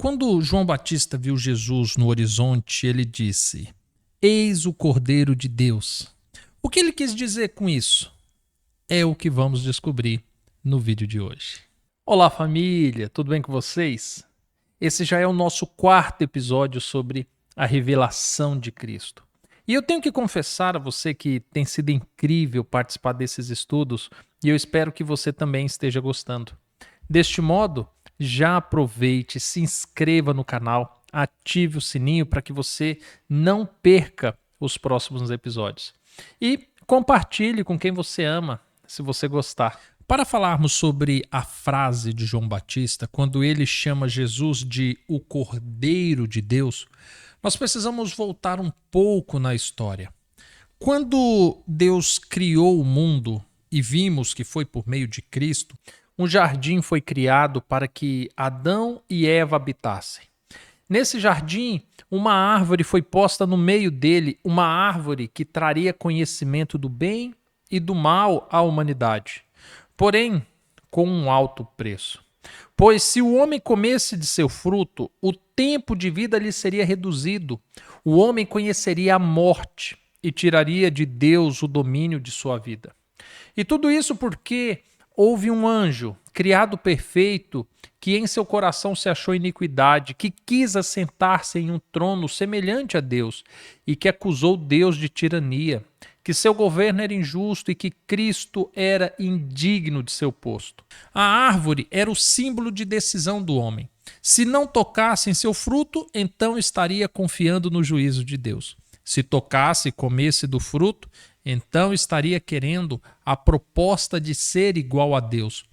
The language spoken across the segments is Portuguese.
Quando João Batista viu Jesus no horizonte, ele disse: Eis o Cordeiro de Deus. O que ele quis dizer com isso? É o que vamos descobrir no vídeo de hoje. Olá, família, tudo bem com vocês? Esse já é o nosso quarto episódio sobre a revelação de Cristo. E eu tenho que confessar a você que tem sido incrível participar desses estudos e eu espero que você também esteja gostando. Deste modo, já aproveite, se inscreva no canal, ative o sininho para que você não perca os próximos episódios. E compartilhe com quem você ama, se você gostar. Para falarmos sobre a frase de João Batista, quando ele chama Jesus de o Cordeiro de Deus, nós precisamos voltar um pouco na história. Quando Deus criou o mundo e vimos que foi por meio de Cristo, um jardim foi criado para que Adão e Eva habitassem. Nesse jardim, uma árvore foi posta no meio dele, uma árvore que traria conhecimento do bem e do mal à humanidade, porém com um alto preço. Pois se o homem comesse de seu fruto, o tempo de vida lhe seria reduzido, o homem conheceria a morte e tiraria de Deus o domínio de sua vida. E tudo isso porque houve um anjo, criado perfeito, que em seu coração se achou iniquidade, que quis assentar-se em um trono semelhante a Deus e que acusou Deus de tirania, que seu governo era injusto e que Cristo era indigno de seu posto. A árvore era o símbolo de decisão do homem. Se não tocasse em seu fruto, então estaria confiando no juízo de Deus. Se tocasse e comesse do fruto, então estaria querendo a proposta de ser igual a Deus.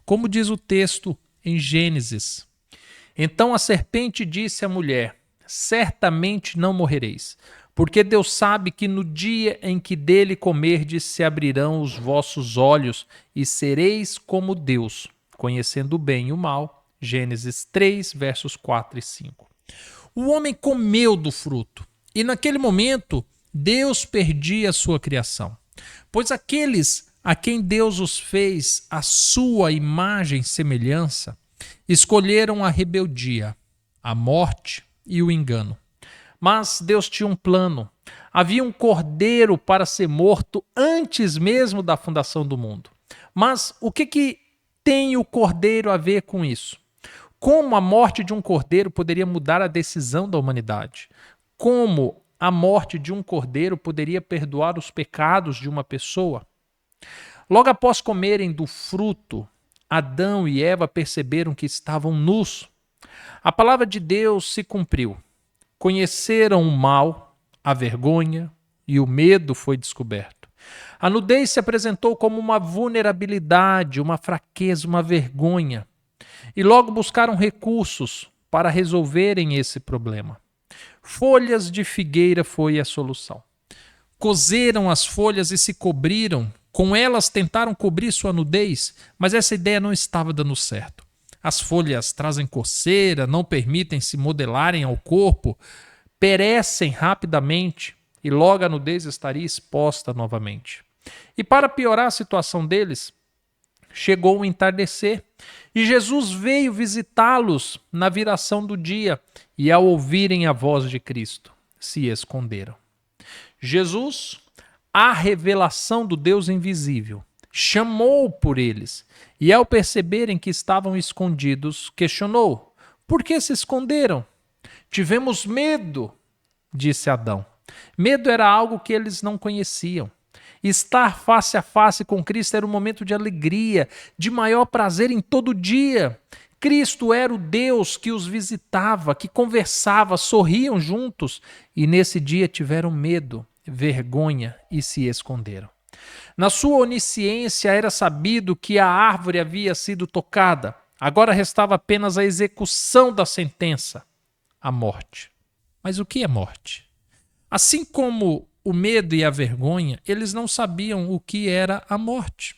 Como diz o texto em Gênesis: Então a serpente disse à mulher: Certamente não morrereis, porque Deus sabe que no dia em que dele comerdes se abrirão os vossos olhos e sereis como Deus, conhecendo o bem e o mal. Gênesis 3, versos 4 e 5. O homem comeu do fruto e naquele momento Deus perdia a sua criação, pois aqueles a quem Deus os fez a sua imagem e semelhança escolheram a rebeldia, a morte e o engano. Mas Deus tinha um plano. Havia um cordeiro para ser morto antes mesmo da fundação do mundo. Mas o que tem o cordeiro a ver com isso? Como a morte de um cordeiro poderia mudar a decisão da humanidade? Como a morte de um cordeiro poderia perdoar os pecados de uma pessoa? Logo após comerem do fruto, Adão e Eva perceberam que estavam nus. A palavra de Deus se cumpriu. Conheceram o mal, a vergonha e o medo foi descoberto. A nudez se apresentou como uma vulnerabilidade, uma fraqueza, uma vergonha. E logo buscaram recursos para resolverem esse problema. Folhas de figueira foi a solução. Cozeram as folhas e se cobriram. Com elas tentaram cobrir sua nudez, mas essa ideia não estava dando certo. As folhas trazem coceira, não permitem se modelarem ao corpo, perecem rapidamente e logo a nudez estaria exposta novamente. E para piorar a situação deles, chegou o entardecer e Jesus veio visitá-los na viração do dia e ao ouvirem a voz de Cristo, se esconderam. Jesus, a revelação do Deus invisível, chamou por eles e ao perceberem que estavam escondidos, questionou: Por que se esconderam? Tivemos medo, disse Adão. Medo era algo que eles não conheciam. Estar face a face com Cristo era um momento de alegria, de maior prazer em todo dia. Cristo era o Deus que os visitava, que conversava, sorriam juntos e nesse dia tiveram medo, vergonha e se esconderam. Na sua onisciência era sabido que a árvore havia sido tocada. Agora restava apenas a execução da sentença, a morte. Mas o que é morte? Assim como o medo e a vergonha, eles não sabiam o que era a morte.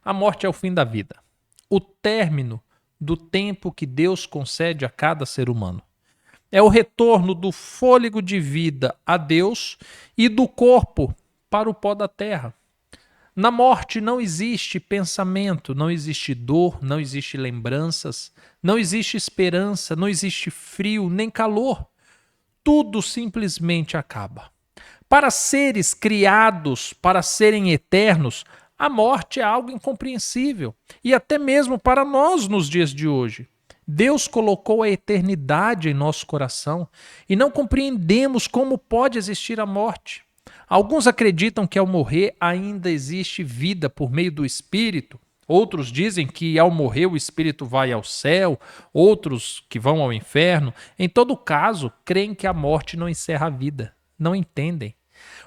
A morte é o fim da vida, o término do tempo que Deus concede a cada ser humano. É o retorno do fôlego de vida a Deus e do corpo para o pó da terra. Na morte não existe pensamento, não existe dor, não existe lembranças, não existe esperança, não existe frio nem calor. Tudo simplesmente acaba. Para seres criados, para serem eternos, a morte é algo incompreensível. E até mesmo para nós nos dias de hoje. Deus colocou a eternidade em nosso coração e não compreendemos como pode existir a morte. Alguns acreditam que ao morrer ainda existe vida por meio do espírito. Outros dizem que ao morrer o espírito vai ao céu, outros que vão ao inferno. Em todo caso, creem que a morte não encerra a vida. Não entendem.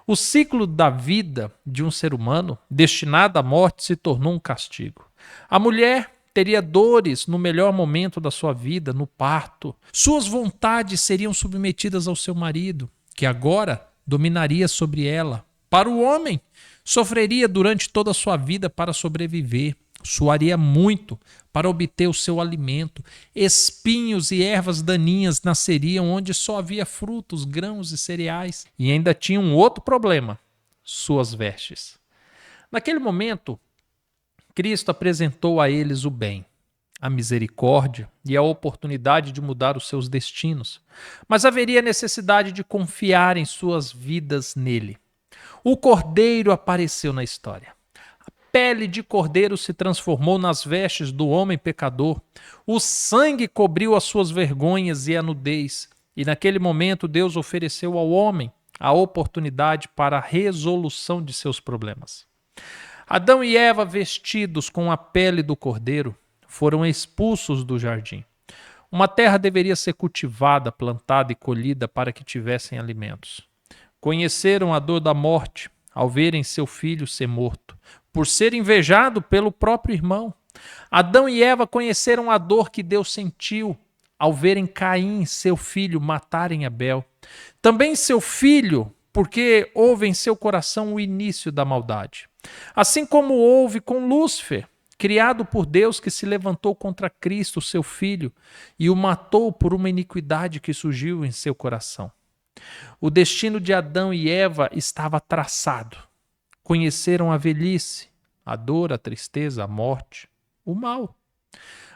O ciclo da vida de um ser humano, destinado à morte, se tornou um castigo. A mulher teria dores no melhor momento da sua vida, no parto. Suas vontades seriam submetidas ao seu marido, que agora dominaria sobre ela. Para o homem, sofreria durante toda a sua vida para sobreviver. Suaria muito para obter o seu alimento. Espinhos e ervas daninhas nasceriam onde só havia frutos, grãos e cereais. E ainda tinha um outro problema: suas vestes. Naquele momento, Cristo apresentou a eles o bem, a misericórdia e a oportunidade de mudar os seus destinos. Mas haveria necessidade de confiar em suas vidas nele. O Cordeiro apareceu na história. Pele de cordeiro se transformou nas vestes do homem pecador. O sangue cobriu as suas vergonhas e a nudez. E naquele momento Deus ofereceu ao homem a oportunidade para a resolução de seus problemas. Adão e Eva, vestidos com a pele do cordeiro, foram expulsos do jardim. Uma terra deveria ser cultivada, plantada e colhida para que tivessem alimentos. Conheceram a dor da morte ao verem seu filho ser morto, por ser invejado pelo próprio irmão. Adão e Eva conheceram a dor que Deus sentiu ao verem Caim, seu filho, matarem Abel. Também seu filho, porque houve em seu coração o início da maldade. Assim como houve com Lúcifer, criado por Deus, que se levantou contra Cristo, seu filho, e o matou por uma iniquidade que surgiu em seu coração. O destino de Adão e Eva estava traçado. Conheceram a velhice, a dor, a tristeza, a morte, o mal.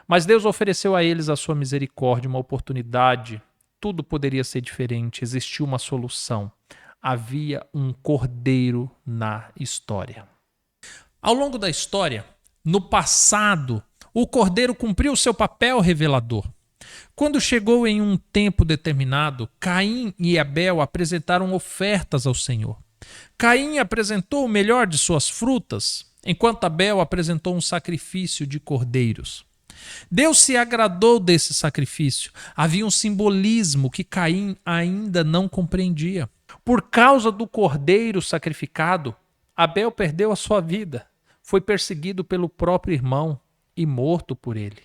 Mas Deus ofereceu a eles a sua misericórdia, uma oportunidade. Tudo poderia ser diferente, existia uma solução. Havia um cordeiro na história. Ao longo da história, no passado, o cordeiro cumpriu seu papel revelador. Quando chegou em um tempo determinado, Caim e Abel apresentaram ofertas ao Senhor. Caim apresentou o melhor de suas frutas, enquanto Abel apresentou um sacrifício de cordeiros. Deus se agradou desse sacrifício. Havia um simbolismo que Caim ainda não compreendia. Por causa do cordeiro sacrificado, Abel perdeu a sua vida. Foi perseguido pelo próprio irmão e morto por ele.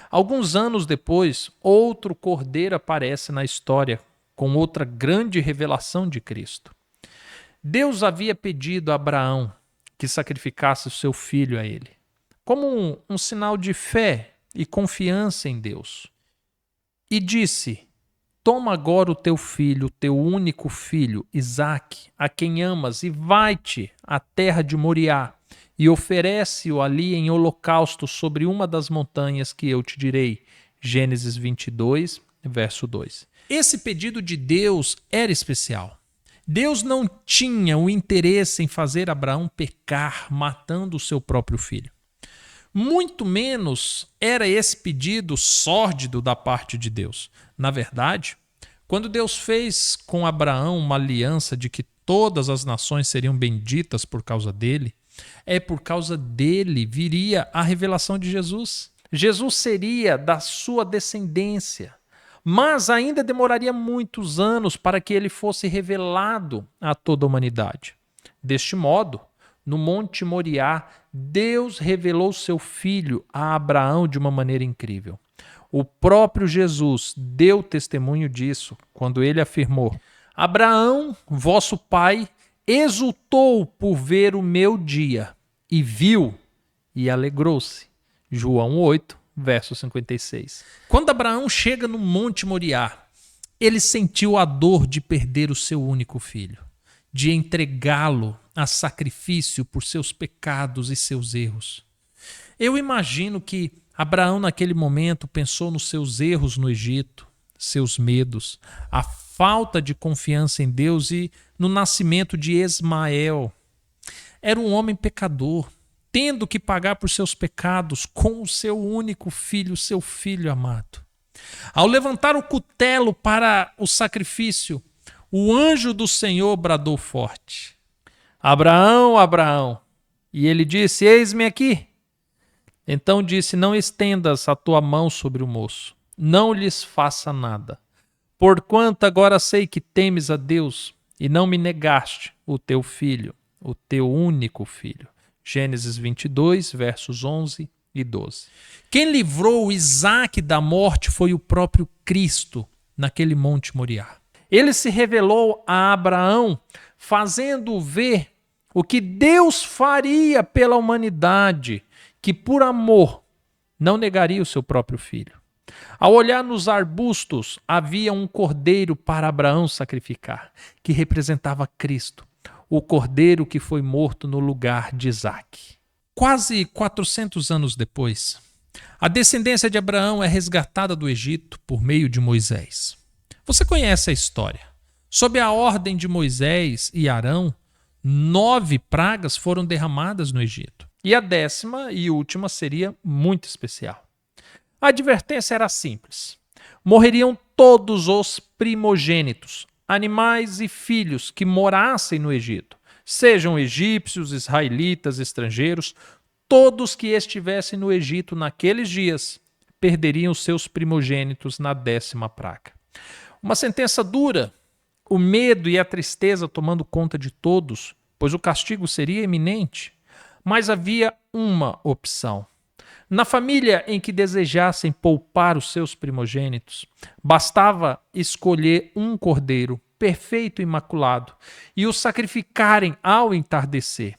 Alguns anos depois, outro cordeiro aparece na história com outra grande revelação de Cristo. Deus havia pedido a Abraão que sacrificasse o seu filho a ele, como um sinal de fé e confiança em Deus. E disse: toma agora o teu filho, o teu único filho, Isaque, a quem amas, e vai-te à terra de Moriá, e oferece-o ali em holocausto sobre uma das montanhas que eu te direi. Gênesis 22, verso 2. Esse pedido de Deus era especial. Deus não tinha o interesse em fazer Abraão pecar matando o seu próprio filho. Muito menos era esse pedido sórdido da parte de Deus. Na verdade, quando Deus fez com Abraão uma aliança de que todas as nações seriam benditas por causa dele, é por causa dele viria a revelação de Jesus. Jesus seria da sua descendência, mas ainda demoraria muitos anos para que ele fosse revelado a toda a humanidade. Deste modo, no Monte Moriá, Deus revelou seu filho a Abraão de uma maneira incrível. O próprio Jesus deu testemunho disso quando ele afirmou: Abraão, vosso pai, exultou por ver o meu dia, e viu, e alegrou-se. João 8, verso 56. Quando Abraão chega no Monte Moriá, ele sentiu a dor de perder o seu único filho, de entregá-lo a sacrifício por seus pecados e seus erros. Eu imagino que Abraão, naquele momento, pensou nos seus erros no Egito, seus medos, a falta de confiança em Deus e no nascimento de Ismael. Era um homem pecador, tendo que pagar por seus pecados com o seu único filho, seu filho amado. Ao levantar o cutelo para o sacrifício, o anjo do Senhor bradou forte: Abraão, Abraão. E ele disse: Eis-me aqui. Então disse: Não estendas a tua mão sobre o moço, não lhes faça nada, porquanto agora sei que temes a Deus e não me negaste o teu filho, o teu único filho. Gênesis 22, versos 11 e 12. Quem livrou Isaque da morte foi o próprio Cristo naquele Monte Moriá. Ele se revelou a Abraão, fazendo ver o que Deus faria pela humanidade, que por amor não negaria o seu próprio filho. Ao olhar nos arbustos, havia um cordeiro para Abraão sacrificar, que representava Cristo, o cordeiro que foi morto no lugar de Isaque. Quase 400 anos depois, a descendência de Abraão é resgatada do Egito por meio de Moisés. Você conhece a história. Sob a ordem de Moisés e Arão, 9 pragas foram derramadas no Egito. E a 10ª e última seria muito especial. A advertência era simples: morreriam todos os primogênitos, animais e filhos que morassem no Egito, sejam egípcios, israelitas, estrangeiros, todos que estivessem no Egito naqueles dias perderiam seus primogênitos na 10ª praga. Uma sentença dura, o medo e a tristeza tomando conta de todos, pois o castigo seria iminente. Mas havia uma opção. Na família em que desejassem poupar os seus primogênitos, bastava escolher um cordeiro perfeito e imaculado e o sacrificarem ao entardecer.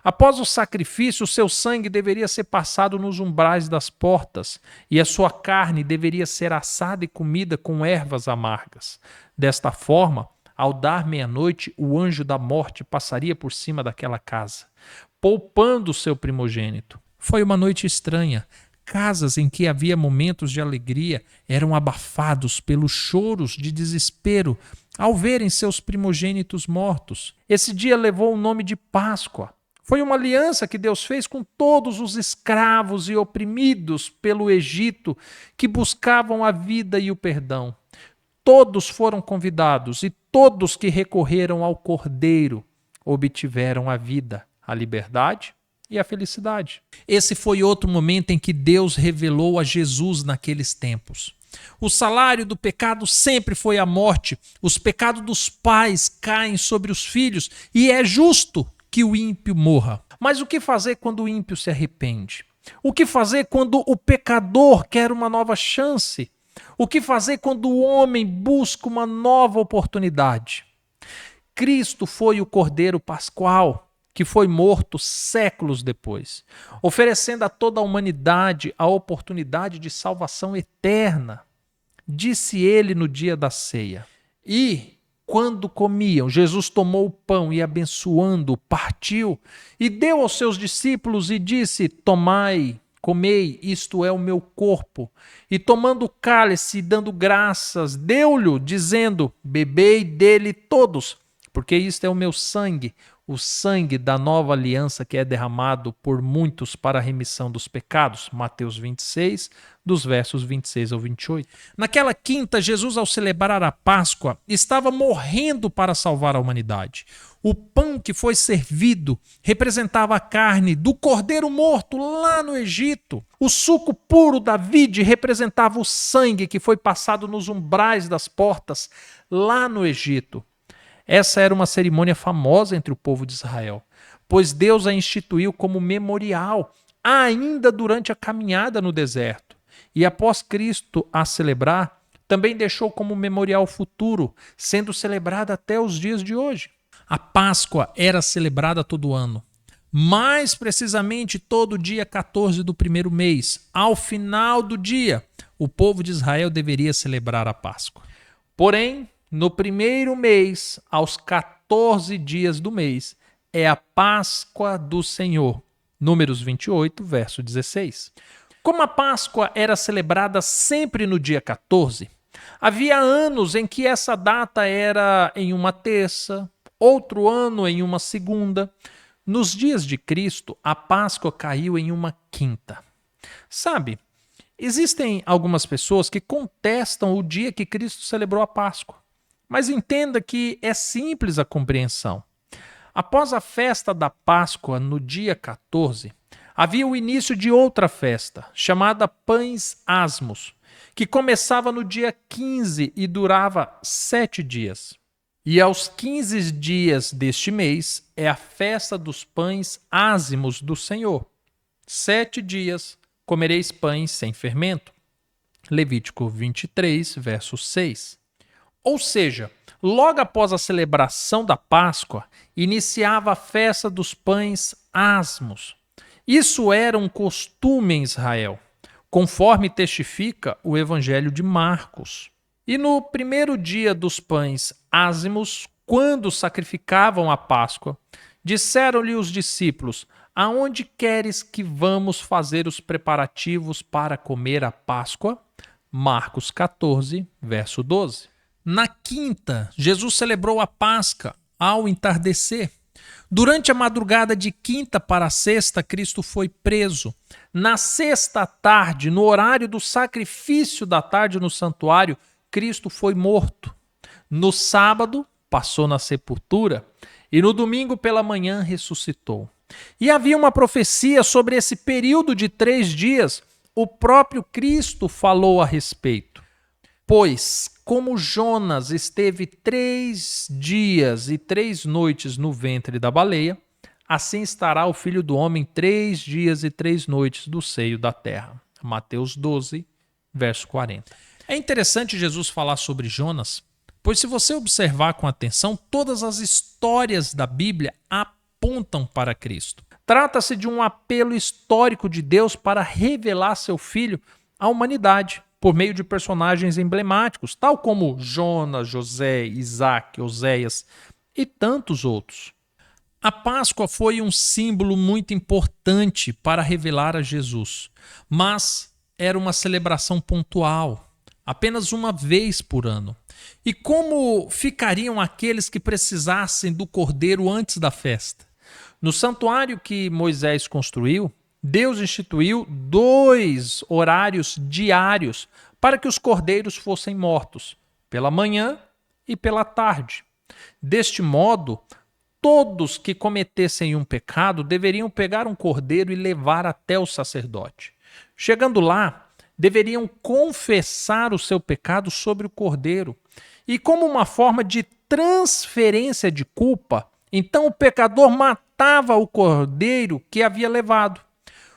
Após o sacrifício, o seu sangue deveria ser passado nos umbrais das portas e a sua carne deveria ser assada e comida com ervas amargas. Desta forma, ao dar meia-noite, o anjo da morte passaria por cima daquela casa, poupando o seu primogênito. Foi uma noite estranha. Casas em que havia momentos de alegria eram abafados pelos choros de desespero ao verem seus primogênitos mortos. Esse dia levou o nome de Páscoa. Foi uma aliança que Deus fez com todos os escravos e oprimidos pelo Egito que buscavam a vida e o perdão. Todos foram convidados e todos que recorreram ao Cordeiro obtiveram a vida, a liberdade e a felicidade. Esse foi outro momento em que Deus revelou a Jesus naqueles tempos. O salário do pecado sempre foi a morte. Os pecados dos pais caem sobre os filhos e é justo que o ímpio morra. Mas o que fazer quando o ímpio se arrepende? O que fazer quando o pecador quer uma nova chance? O que fazer quando o homem busca uma nova oportunidade? Cristo foi o Cordeiro Pascual, que foi morto séculos depois, oferecendo a toda a humanidade a oportunidade de salvação eterna. Disse ele no dia da ceia. E, quando comiam, Jesus tomou o pão e, abençoando-o, partiu e deu aos seus discípulos e disse: Tomai, comei, isto é o meu corpo. E tomando o cálice e dando graças, deu-lhe, dizendo: Bebei dele todos, porque isto é o meu sangue, o sangue da nova aliança que é derramado por muitos para a remissão dos pecados. Mateus 26, dos versos 26 ao 28. Naquela quinta, Jesus, ao celebrar a Páscoa, estava morrendo para salvar a humanidade. O pão que foi servido representava a carne do cordeiro morto lá no Egito. O suco puro da vide representava o sangue que foi passado nos umbrais das portas lá no Egito. Essa era uma cerimônia famosa entre o povo de Israel, pois Deus a instituiu como memorial, ainda durante a caminhada no deserto. E após Cristo a celebrar, também deixou como memorial futuro, sendo celebrada até os dias de hoje. A Páscoa era celebrada todo ano, mais precisamente todo dia 14 do primeiro mês. Ao final do dia, o povo de Israel deveria celebrar a Páscoa. Porém, no primeiro mês, aos 14 dias do mês, é a Páscoa do Senhor. Números 28, verso 16. Como a Páscoa era celebrada sempre no dia 14, havia anos em que essa data era em uma terça, outro ano em uma segunda. Nos dias de Cristo, a Páscoa caiu em uma quinta. Sabe, existem algumas pessoas que contestam o dia que Cristo celebrou a Páscoa, mas entenda que é simples a compreensão. Após a festa da Páscoa, no dia 14, havia o início de outra festa, chamada Pães Asmos, que começava no dia 15 e durava 7 dias. E aos 15 dias deste mês é a festa dos Pães Ázimos do Senhor. 7 dias comereis pães sem fermento. Levítico 23, verso 6. Ou seja, logo após a celebração da Páscoa, iniciava a festa dos pães asmos. Isso era um costume em Israel, conforme testifica o Evangelho de Marcos. E no primeiro dia dos pães ázimos, quando sacrificavam a Páscoa, disseram-lhe os discípulos: aonde queres que vamos fazer os preparativos para comer a Páscoa? Marcos 14, verso 12. Na quinta, Jesus celebrou a Páscoa ao entardecer. Durante a madrugada de quinta para sexta, Cristo foi preso. Na sexta tarde, no horário do sacrifício da tarde no santuário, Cristo foi morto. No sábado, passou na sepultura e no domingo pela manhã ressuscitou. E havia uma profecia sobre esse período de 3 dias. O próprio Cristo falou a respeito. Pois, como Jonas esteve 3 dias e 3 noites no ventre da baleia, assim estará o Filho do Homem 3 dias e 3 noites do seio da terra. Mateus 12, verso 40. É interessante Jesus falar sobre Jonas, pois se você observar com atenção, todas as histórias da Bíblia apontam para Cristo. Trata-se de um apelo histórico de Deus para revelar seu Filho à humanidade, por meio de personagens emblemáticos, tal como Jonas, José, Isaac, Oséias e tantos outros. A Páscoa foi um símbolo muito importante para revelar a Jesus, mas era uma celebração pontual, apenas uma vez por ano. E como ficariam aqueles que precisassem do cordeiro antes da festa? No santuário que Moisés construiu, Deus instituiu 2 horários diários para que os cordeiros fossem mortos, pela manhã e pela tarde. Deste modo, todos que cometessem um pecado deveriam pegar um cordeiro e levar até o sacerdote. Chegando lá, deveriam confessar o seu pecado sobre o cordeiro. E como uma forma de transferência de culpa, então o pecador matava o cordeiro que havia levado.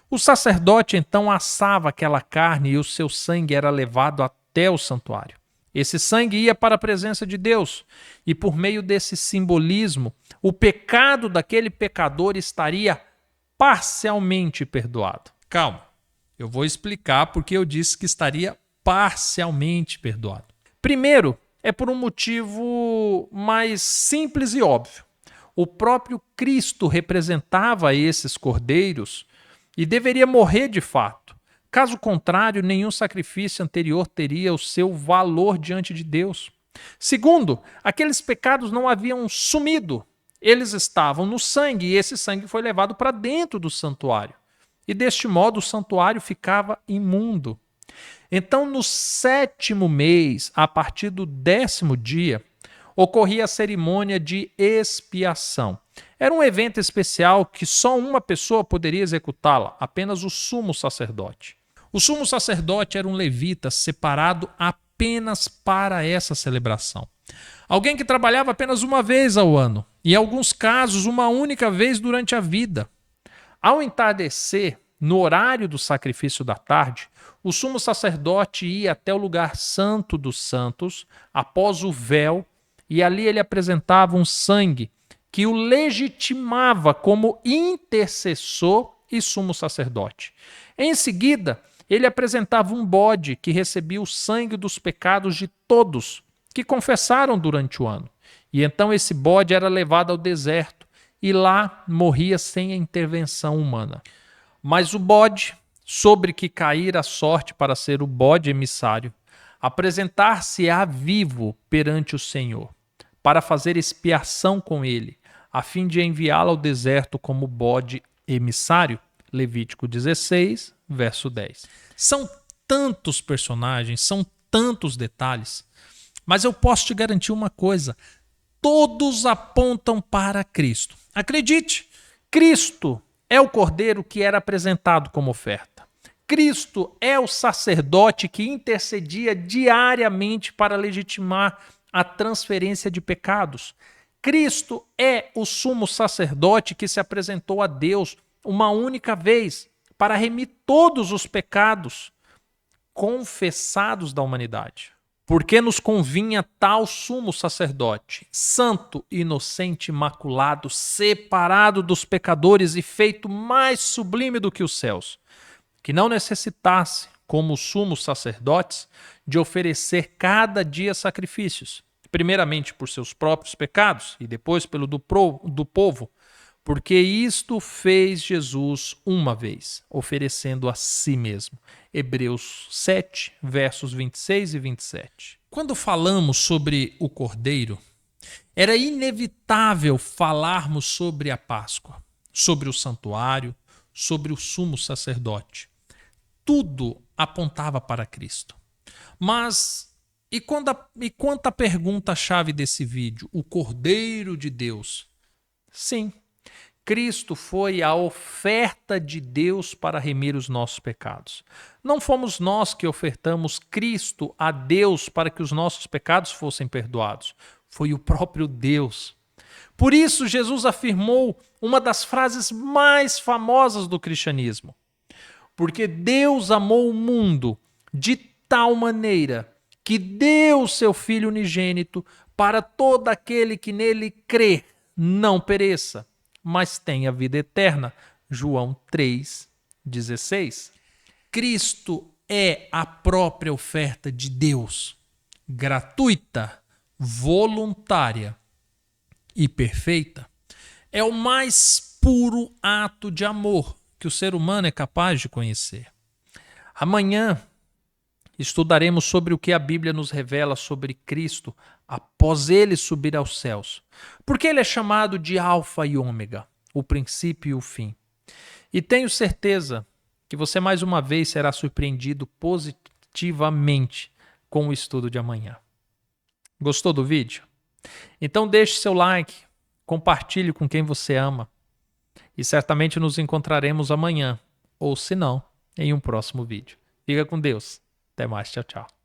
O sacerdote então assava aquela carne e o seu sangue era levado até o santuário. Esse sangue ia para a presença de Deus e por meio desse simbolismo, o pecado daquele pecador estaria parcialmente perdoado. Calma, eu vou explicar porque eu disse que estaria parcialmente perdoado. Primeiro, é por um motivo mais simples e óbvio. O próprio Cristo representava esses cordeiros e deveria morrer de fato. Caso contrário, nenhum sacrifício anterior teria o seu valor diante de Deus. Segundo, aqueles pecados não haviam sumido. Eles estavam no sangue e esse sangue foi levado para dentro do santuário. E deste modo o santuário ficava imundo. Então, no 7º mês, a partir do 10º dia, ocorria a cerimônia de expiação. Era um evento especial que só uma pessoa poderia executá-la, apenas o sumo sacerdote. O sumo sacerdote era um levita separado apenas para essa celebração. Alguém que trabalhava apenas uma vez ao ano, e em alguns casos uma única vez durante a vida. Ao entardecer, no horário do sacrifício da tarde, o sumo sacerdote ia até o lugar santo dos santos, após o véu, e ali ele apresentava um sangue que o legitimava como intercessor e sumo sacerdote. Em seguida, ele apresentava um bode que recebia o sangue dos pecados de todos que confessaram durante o ano. E então esse bode era levado ao deserto e lá morria sem a intervenção humana. Mas o bode, sobre que caíra a sorte para ser o bode emissário, apresentar-se-á vivo perante o Senhor, para fazer expiação com ele, a fim de enviá-lo ao deserto como bode emissário. Levítico 16, verso 10. São tantos personagens, são tantos detalhes, mas eu posso te garantir uma coisa: todos apontam para Cristo. Acredite, Cristo é o cordeiro que era apresentado como oferta. Cristo é o sacerdote que intercedia diariamente para legitimar a transferência de pecados. Cristo é o sumo sacerdote que se apresentou a Deus uma única vez para remir todos os pecados confessados da humanidade. Porque nos convinha tal sumo sacerdote, santo, inocente, imaculado, separado dos pecadores e feito mais sublime do que os céus, que não necessitasse, como os sumos sacerdotes, de oferecer cada dia sacrifícios, primeiramente por seus próprios pecados e depois pelo do povo, porque isto fez Jesus uma vez, oferecendo a si mesmo. Hebreus 7, versos 26 e 27. Quando falamos sobre o Cordeiro, era inevitável falarmos sobre a Páscoa, sobre o santuário, sobre o sumo sacerdote. Tudo apontava para Cristo. Mas e quanto à pergunta-chave desse vídeo, o Cordeiro de Deus? Sim, Cristo foi a oferta de Deus para remir os nossos pecados. Não fomos nós que ofertamos Cristo a Deus para que os nossos pecados fossem perdoados. Foi o próprio Deus. Por isso, Jesus afirmou uma das frases mais famosas do cristianismo: porque Deus amou o mundo de tal maneira que deu o seu Filho unigênito para todo aquele que nele crê não pereça, mas tenha vida eterna. João 3,16. Cristo é a própria oferta de Deus, gratuita, voluntária e perfeita. É o mais puro ato de amor que o ser humano é capaz de conhecer. Amanhã estudaremos sobre o que a Bíblia nos revela sobre Cristo após ele subir aos céus. Porque ele é chamado de Alfa e Ômega, o princípio e o fim. E tenho certeza que você mais uma vez será surpreendido positivamente com o estudo de amanhã. Gostou do vídeo? Então deixe seu like, compartilhe com quem você ama. E certamente nos encontraremos amanhã, ou se não, em um próximo vídeo. Fica com Deus. Até mais, tchau, tchau.